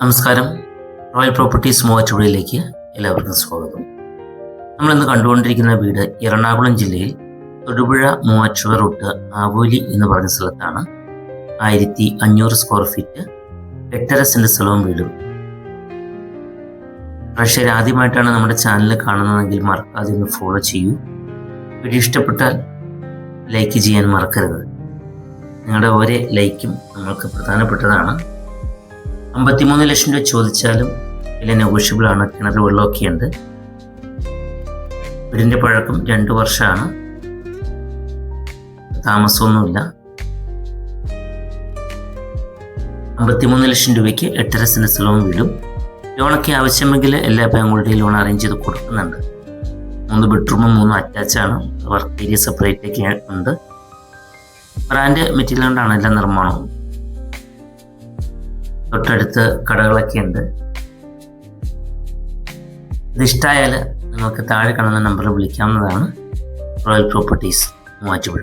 നമസ്കാരം. Royal properties മൂവാറ്റുപുഴയിലേക്ക് എല്ലാവർക്കും സ്വാഗതം. നമ്മളിന്ന് കണ്ടുകൊണ്ടിരിക്കുന്ന വീട് എറണാകുളം ജില്ലയിൽ തൊടുപുഴ മൂവാറ്റുപുഴ റൂട്ട് ആവോലി എന്ന് പറഞ്ഞ സ്ഥലത്താണ്. 1500 സ്ക്വയർ ഫീറ്റ് 8.5 സെന്റ് സ്ഥലവും വീടും. പ്രേക്ഷകർ ആദ്യമായിട്ടാണ് നമ്മുടെ ചാനൽ കാണുന്നതെങ്കിൽ മറക്കാതെ ഒന്ന് ഫോളോ ചെയ്യൂ. വീഡിയോ ഇഷ്ടപ്പെട്ടാൽ ലൈക്ക് ചെയ്യാൻ മറക്കരുത്. നിങ്ങളുടെ ഓരോ ലൈക്കും നമ്മൾക്ക് പ്രധാനപ്പെട്ടതാണ്. 53 ലക്ഷം രൂപ ചോദിച്ചാലും വില നെഗോഷ്യബിൾ ആണ്. കിണർ വെള്ളമൊക്കെ ഉണ്ട്. വീടിൻ്റെ പഴക്കം 2 വർഷമാണ്. താമസമൊന്നുമില്ല. 53 ലക്ഷം രൂപയ്ക്ക് 8.5 സെന്റ് സ്ഥലവും വീടും. ലോണൊക്കെ ആവശ്യമെങ്കിൽ എല്ലാ ബാങ്കുകളുടെയും ലോൺ അറേഞ്ച് ചെയ്ത് കൊടുക്കുന്നുണ്ട്. 3 ബെഡ്റൂമും 3 അറ്റാച്ചാണ്. വർക്ക് ഏരിയ സെപ്പറേറ്റ് ഒക്കെ ഉണ്ട്. ബ്രാൻഡ് മെറ്റീരിയൽ കൊണ്ടാണ് എല്ലാ നിർമ്മാണവും. തൊട്ടടുത്ത് കടകളൊക്കെ ഉണ്ട്. ഇത് ഇഷ്ടമായാൽ നിങ്ങൾക്ക് താഴെ കാണുന്ന നമ്പറിൽ വിളിക്കാവുന്നതാണ്. Royal properties Muvattupuzha.